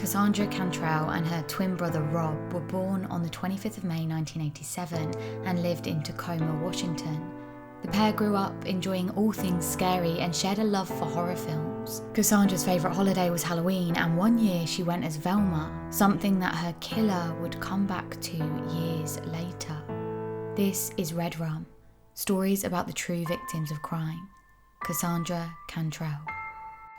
Cassandra Cantrell and her twin brother Rob were born on the 25th of May 1987 and lived in Tacoma, Washington. The pair grew up enjoying all things scary and shared a love for horror films. Cassandra's favourite holiday was Halloween, and one year she went as Velma, something that her killer would come back to years later. This is Red Rum, stories about the true victims of crime. Cassandra Cantrell.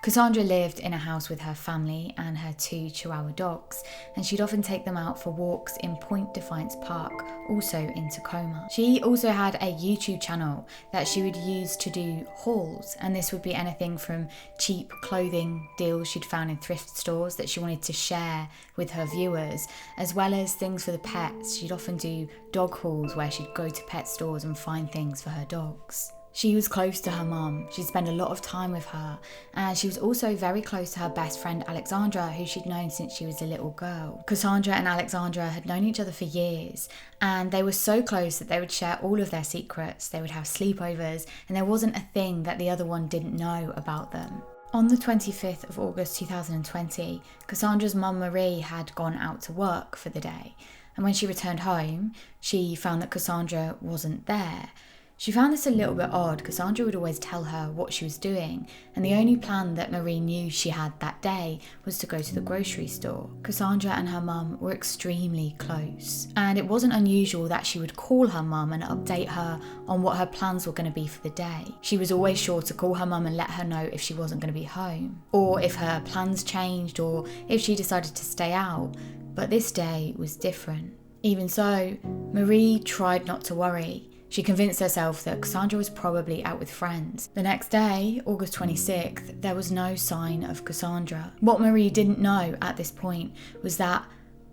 Cassandra lived in a house with her family and her 2 Chihuahua dogs, and she'd often take them out for walks in Point Defiance Park, also in Tacoma. She also had a YouTube channel that she would use to do hauls, and this would be anything from cheap clothing deals she'd found in thrift stores that she wanted to share with her viewers, as well as things for the pets. She'd often do dog hauls where she'd go to pet stores and find things for her dogs. She was close to her mum, she'd spend a lot of time with her, and she was also very close to her best friend Alexandra, who she'd known since she was a little girl. Cassandra and Alexandra had known each other for years, and they were so close that they would share all of their secrets, they would have sleepovers, and there wasn't a thing that the other one didn't know about them. On the 25th of August 2020, Cassandra's mum Marie had gone out to work for the day, and when she returned home, she found that Cassandra wasn't there. She found this a little bit odd. Cassandra would always tell her what she was doing, and the only plan that Marie knew she had that day was to go to the grocery store. Cassandra and her mum were extremely close, and it wasn't unusual that she would call her mum and update her on what her plans were going to be for the day. She was always sure to call her mum and let her know if she wasn't going to be home, or if her plans changed, or if she decided to stay out. But this day was different. Even so, Marie tried not to worry. She convinced herself that Cassandra was probably out with friends. The next day, August 26th, there was no sign of Cassandra. What Marie didn't know at this point was that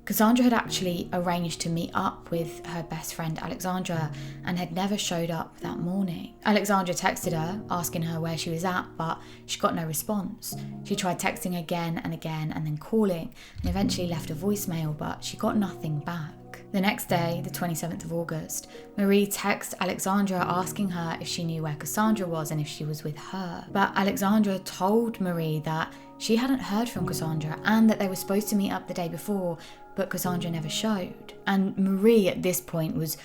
Cassandra had actually arranged to meet up with her best friend Alexandra and had never showed up that morning. Alexandra texted her, asking her where she was at, but she got no response. She tried texting again and again and then calling, and eventually left a voicemail, but she got nothing back. The next day, the 27th of August, Marie texted Alexandra asking her if she knew where Cassandra was and if she was with her. But Alexandra told Marie that she hadn't heard from Cassandra and that they were supposed to meet up the day before, but Cassandra never showed. And Marie at this point was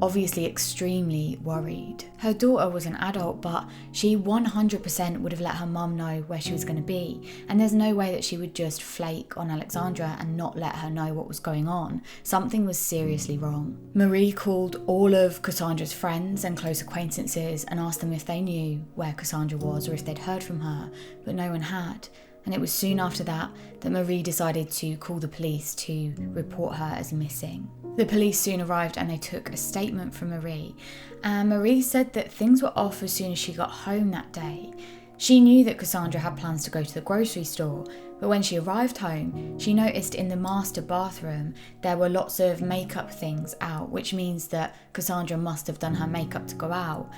obviously extremely worried. Her daughter was an adult, but she 100% would have let her mum know where she was going to be, and there's no way that she would just flake on Alexandra and not let her know what was going on. Something was seriously wrong. Marie called all of Cassandra's friends and close acquaintances and asked them if they knew where Cassandra was or if they'd heard from her, but no one had. And it was soon after that Marie decided to call the police to report her as missing. The police soon arrived and they took a statement from Marie. And Marie said that things were off as soon as she got home that day. She knew that Cassandra had plans to go to the grocery store, but when she arrived home, she noticed in the master bathroom there were lots of makeup things out, which means that Cassandra must have done her makeup to go out.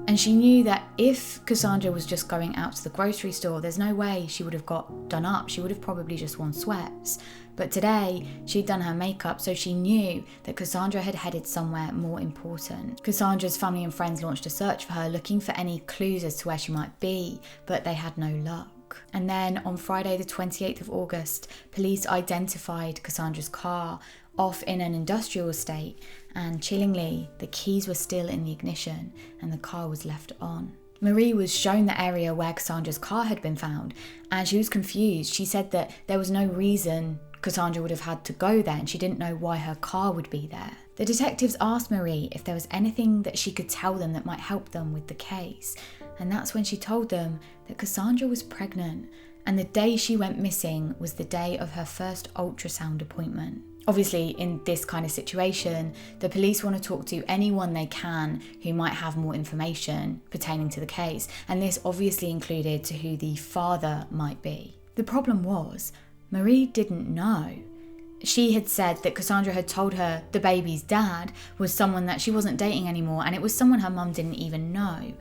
And she knew that if Cassandra was just going out to the grocery store, there's no way she would have got done up. She would have probably just worn sweats. But today, she'd done her makeup, so she knew that Cassandra had headed somewhere more important. Cassandra's family and friends launched a search for her, looking for any clues as to where she might be, but they had no luck. And then on Friday the 28th of August, police identified Cassandra's car off in an industrial estate, and chillingly, the keys were still in the ignition and the car was left on. Marie was shown the area where Cassandra's car had been found, and she was confused. She said that there was no reason Cassandra would have had to go there, and she didn't know why her car would be there. The detectives asked Marie if there was anything that she could tell them that might help them with the case, and that's when she told them that Cassandra was pregnant, and the day she went missing was the day of her first ultrasound appointment. Obviously, in this kind of situation, the police want to talk to anyone they can who might have more information pertaining to the case, and this obviously included to who the father might be. The problem was, Marie didn't know. She had said that Cassandra had told her the baby's dad was someone that she wasn't dating anymore, and it was someone her mum didn't even know.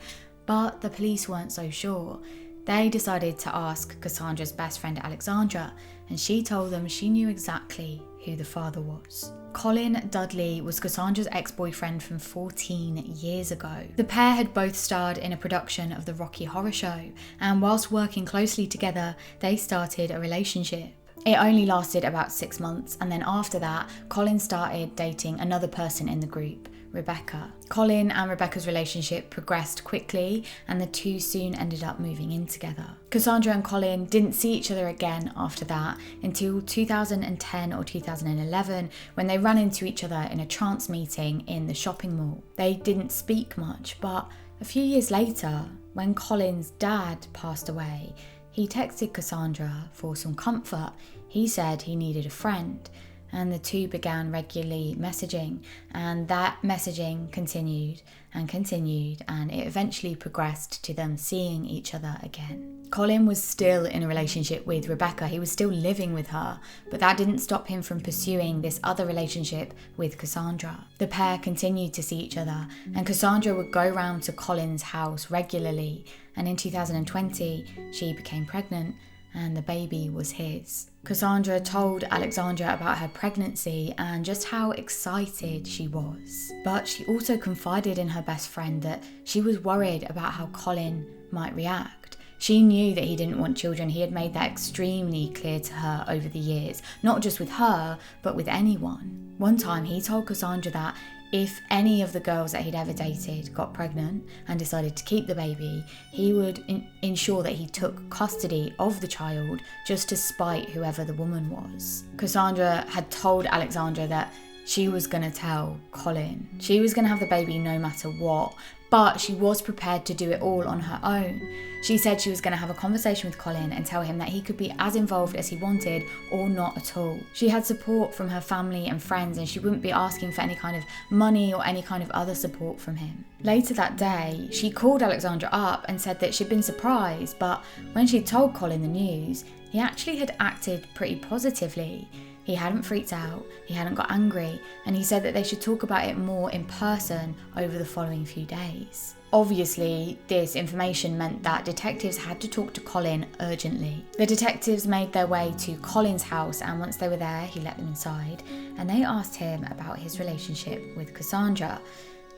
But the police weren't so sure. They decided to ask Cassandra's best friend Alexandra, and she told them she knew exactly who the father was. Colin Dudley was Cassandra's ex-boyfriend from 14 years ago. The pair had both starred in a production of the Rocky Horror Show, and whilst working closely together, they started a relationship. It only lasted about 6 months, and then after that, Colin started dating another person in the group, Rebecca. Colin and Rebecca's relationship progressed quickly, and the two soon ended up moving in together. Cassandra and Colin didn't see each other again after that until 2010 or 2011, when they ran into each other in a trance meeting in the shopping mall. They didn't speak much, but a few years later, when Colin's dad passed away, he texted Cassandra for some comfort. He said he needed a friend, and the two began regularly messaging, and that messaging continued, and it eventually progressed to them seeing each other again. Colin was still in a relationship with Rebecca. He was still living with her, but that didn't stop him from pursuing this other relationship with Cassandra. The pair continued to see each other, and Cassandra would go round to Colin's house regularly, and in 2020 she became pregnant, and the baby was his. Cassandra told Alexandra about her pregnancy and just how excited she was. But she also confided in her best friend that she was worried about how Colin might react. She knew that he didn't want children. He had made that extremely clear to her over the years, not just with her, but with anyone. One time he told Cassandra that if any of the girls that he'd ever dated got pregnant and decided to keep the baby, he would ensure that he took custody of the child just to spite whoever the woman was. Cassandra had told Alexandra that she was going to tell Colin. She was going to have the baby no matter what, but she was prepared to do it all on her own. She said she was going to have a conversation with Colin and tell him that he could be as involved as he wanted or not at all. She had support from her family and friends, and she wouldn't be asking for any kind of money or any kind of other support from him. Later that day, she called Alexandra up and said that she'd been surprised, but when she told Colin the news, he actually had acted pretty positively. He hadn't freaked out, he hadn't got angry, and he said that they should talk about it more in person over the following few days. Obviously, this information meant that detectives had to talk to Colin urgently. The detectives made their way to Colin's house, and once they were there, he let them inside, and they asked him about his relationship with Cassandra.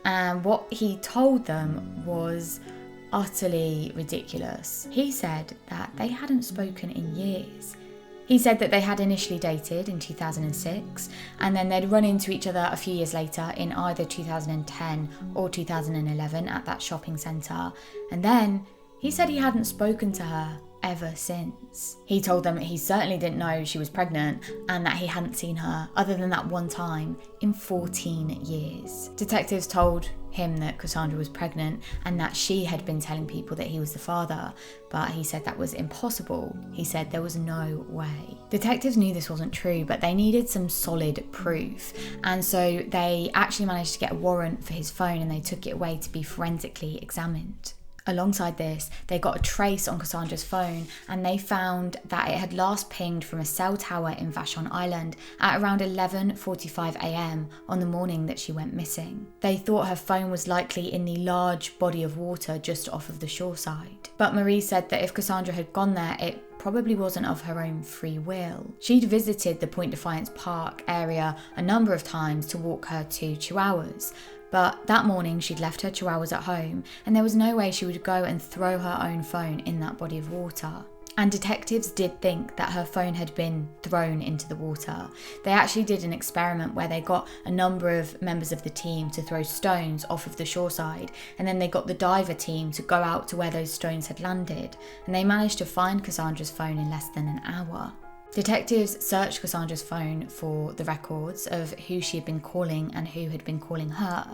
And what he told them was utterly ridiculous. He said that they hadn't spoken in years. He said that they had initially dated in 2006, and then they'd run into each other a few years later in either 2010 or 2011 at that shopping centre, and then he said he hadn't spoken to her ever since. He told them that he certainly didn't know she was pregnant and that he hadn't seen her, other than that one time, in 14 years. Detectives told him that Cassandra was pregnant and that she had been telling people that he was the father, but he said that was impossible. He said there was no way. Detectives knew this wasn't true, but they needed some solid proof, and so they actually managed to get a warrant for his phone, and they took it away to be forensically examined. Alongside this, they got a trace on Cassandra's phone, and they found that it had last pinged from a cell tower in Vashon Island at around 11:45 a.m. on the morning that she went missing. They thought her phone was likely in the large body of water just off of the shoreside. But Marie said that if Cassandra had gone there, it probably wasn't of her own free will. She'd visited the Point Defiance Park area a number of times to walk her two chihuahuas. But that morning she'd left her chihuahuas at home, and there was no way she would go and throw her own phone in that body of water. And detectives did think that her phone had been thrown into the water. They actually did an experiment where they got a number of members of the team to throw stones off of the shoreside, and then they got the diver team to go out to where those stones had landed, and they managed to find Cassandra's phone in less than an hour. Detectives searched Cassandra's phone for the records of who she had been calling and who had been calling her.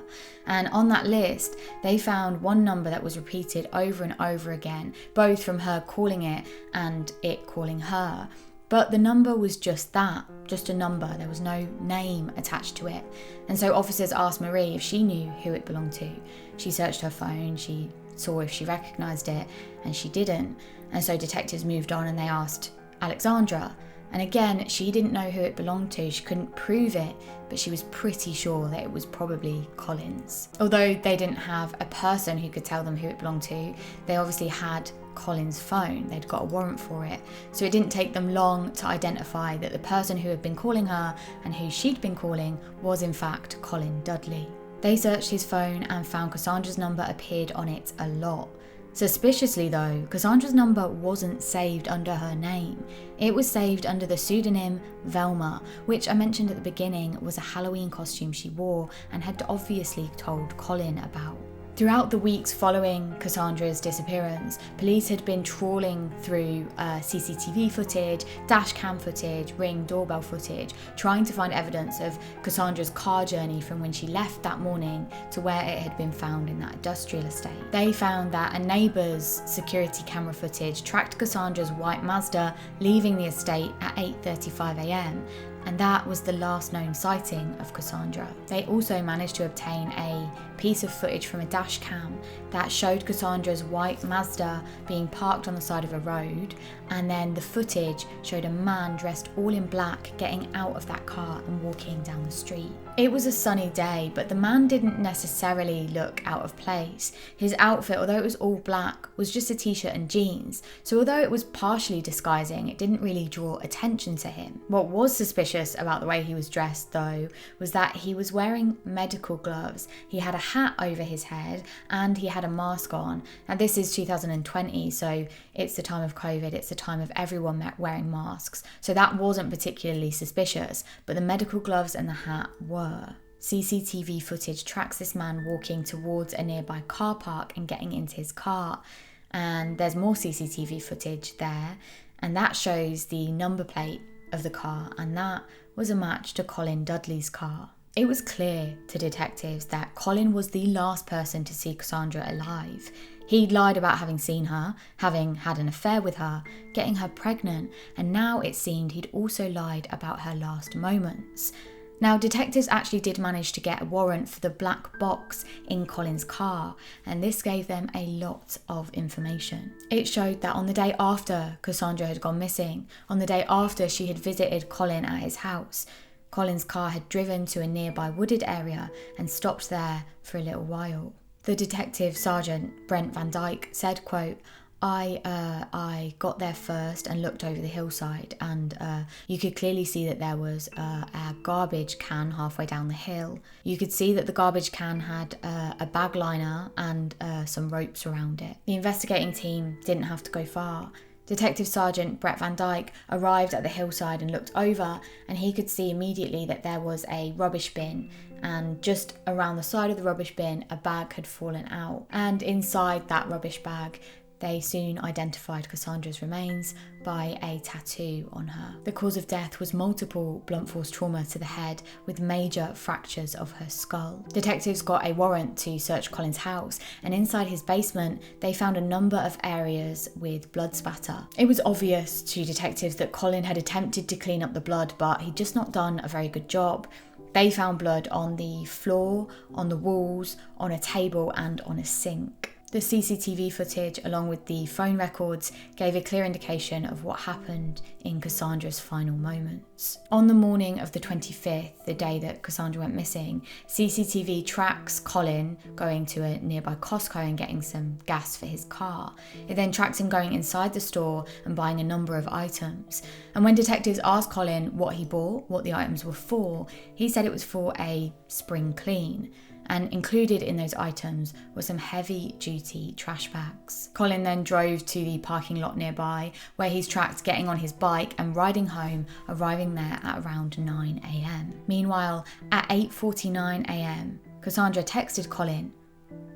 And on that list, they found one number that was repeated over and over again, both from her calling it and it calling her. But the number was just that, just a number. There was no name attached to it. And so officers asked Marie if she knew who it belonged to. She searched her phone, she saw if she recognised it, and she didn't. And so detectives moved on and they asked Alexandra. And again, she didn't know who it belonged to. She couldn't prove it, but she was pretty sure that it was probably Colin's. Although they didn't have a person who could tell them who it belonged to, they obviously had Colin's phone. They'd got a warrant for it. So it didn't take them long to identify that the person who had been calling her and who she'd been calling was in fact Colin Dudley. They searched his phone and found Cassandra's number appeared on it a lot. Suspiciously though, Cassandra's number wasn't saved under her name. It was saved under the pseudonym Velma, which I mentioned at the beginning was a Halloween costume she wore and had obviously told Colin about. Throughout the weeks following Cassandra's disappearance, police had been trawling through CCTV footage, dash cam footage, Ring doorbell footage, trying to find evidence of Cassandra's car journey from when she left that morning to where it had been found in that industrial estate. They found that a neighbour's security camera footage tracked Cassandra's white Mazda leaving the estate at 8:35 a.m, and that was the last known sighting of Cassandra. They also managed to obtain a piece of footage from a dash cam that showed Cassandra's white Mazda being parked on the side of a road, and then the footage showed a man dressed all in black getting out of that car and walking down the street. It was a sunny day, but the man didn't necessarily look out of place. His outfit, although it was all black, was just a t-shirt and jeans, so although it was partially disguising, it didn't really draw attention to him. What was suspicious about the way he was dressed, though, was that he was wearing medical gloves. He had a hat over his head and he had a mask on. Now this is 2020, so it's the time of COVID, it's the time of everyone wearing masks, so that wasn't particularly suspicious, but the medical gloves and the hat were. CCTV footage tracks this man walking towards a nearby car park and getting into his car, and there's more CCTV footage there, and that shows the number plate of the car, and that was a match to Colin Dudley's car. It was clear to detectives that Colin was the last person to see Cassandra alive. He'd lied about having seen her, having had an affair with her, getting her pregnant, and now it seemed he'd also lied about her last moments. Now, detectives actually did manage to get a warrant for the black box in Colin's car, and this gave them a lot of information. It showed that on the day after Cassandra had gone missing, on the day after she had visited Colin at his house, Colin's car had driven to a nearby wooded area and stopped there for a little while. The detective sergeant, Brent Van Dyke, said, quote, I got there first and looked over the hillside, and you could clearly see that there was a garbage can halfway down the hill. You could see that the garbage can had a bag liner and some ropes around it. The investigating team didn't have to go far. Detective Sergeant Brett Van Dyke arrived at the hillside and looked over, and he could see immediately that there was a rubbish bin, and just around the side of the rubbish bin a bag had fallen out, and inside that rubbish bag they soon identified Cassandra's remains by a tattoo on her. The cause of death was multiple blunt force trauma to the head with major fractures of her skull. Detectives got a warrant to search Colin's house, and inside his basement they found a number of areas with blood spatter. It was obvious to detectives that Colin had attempted to clean up the blood, but he'd just not done a very good job. They found blood on the floor, on the walls, on a table and on a sink. The CCTV footage, along with the phone records, gave a clear indication of what happened in Cassandra's final moments. On the morning of the 25th, the day that Cassandra went missing, CCTV tracks Colin going to a nearby Costco and getting some gas for his car. It then tracks him going inside the store and buying a number of items. And when detectives asked Colin what he bought, what the items were for, he said it was for a spring clean. And included in those items were some heavy-duty trash bags. Colin then drove to the parking lot nearby, where he's tracked getting on his bike and riding home, arriving there at around 9 a.m. Meanwhile, at 8:49 a.m, Cassandra texted Colin,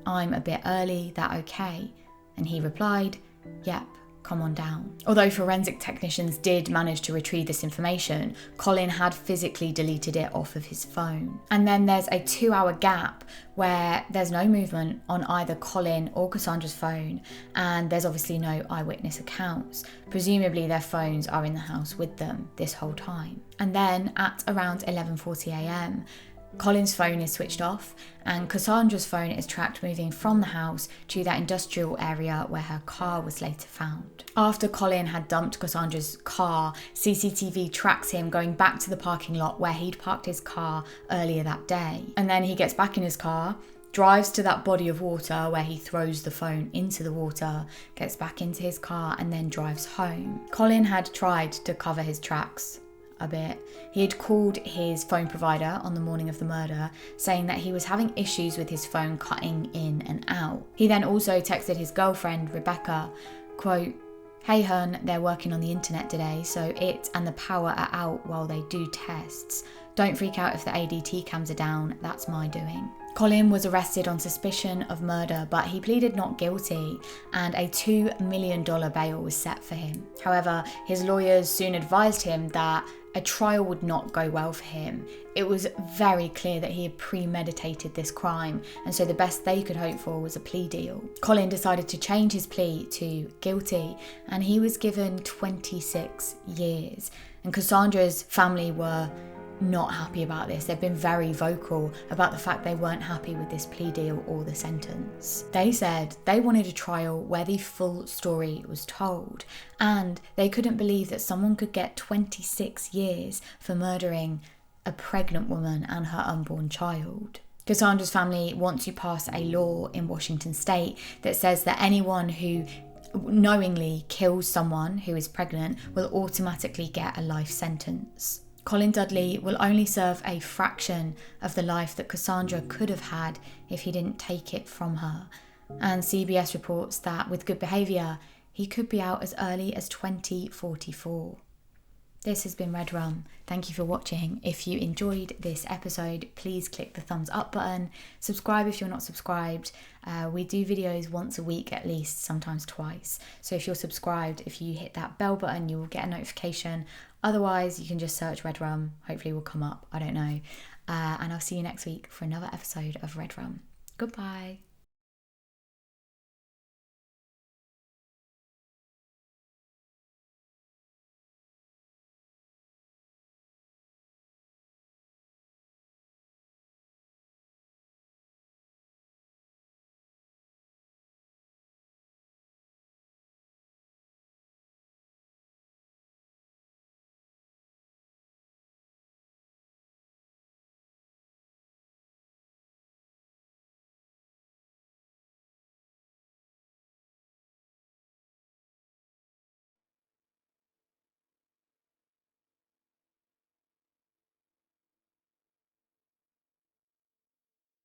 "I'm a bit early, that okay?" And he replied, "Yep, come on down." Although forensic technicians did manage to retrieve this information, Colin had physically deleted it off of his phone. And then there's a 2-hour gap where there's no movement on either Colin or Cassandra's phone, and there's obviously no eyewitness accounts. Presumably their phones are in the house with them this whole time. And then at around 11:40 a.m, Colin's phone is switched off, and Cassandra's phone is tracked moving from the house to that industrial area where her car was later found. After Colin had dumped Cassandra's car, CCTV tracks him going back to the parking lot where he'd parked his car earlier that day. And then he gets back in his car, drives to that body of water where he throws the phone into the water, gets back into his car and then drives home. Colin had tried to cover his tracks a bit. He had called his phone provider on the morning of the murder, saying that he was having issues with his phone cutting in and out. He then also texted his girlfriend, Rebecca, quote, "Hey hun, they're working on the internet today, so it and the power are out while they do tests. Don't freak out if the ADT cams are down, that's my doing." Colin was arrested on suspicion of murder, but he pleaded not guilty and a $2 million bail was set for him. However, his lawyers soon advised him that a trial would not go well for him. It was very clear that he had premeditated this crime, and so the best they could hope for was a plea deal. Colin decided to change his plea to guilty, and he was given 26 years. And Cassandra's family were not happy about this. They've been very vocal about the fact they weren't happy with this plea deal or the sentence. They said they wanted a trial where the full story was told, and they couldn't believe that someone could get 26 years for murdering a pregnant woman and her unborn child. Cassandra's family want to pass a law in Washington state that says that anyone who knowingly kills someone who is pregnant will automatically get a life sentence. Colin Dudley will only serve a fraction of the life that Cassandra could have had if he didn't take it from her. And CBS reports that with good behaviour, he could be out as early as 2044. This has been Red Rum. Thank you for watching. If you enjoyed this episode, please click the thumbs up button. Subscribe if you're not subscribed. We do videos once a week at least, sometimes twice. So if you're subscribed, if you hit that bell button, you will get a notification. Otherwise, you can just search Red Rum. Hopefully it will come up. I don't know. And I'll see you next week for another episode of Red Rum. Goodbye.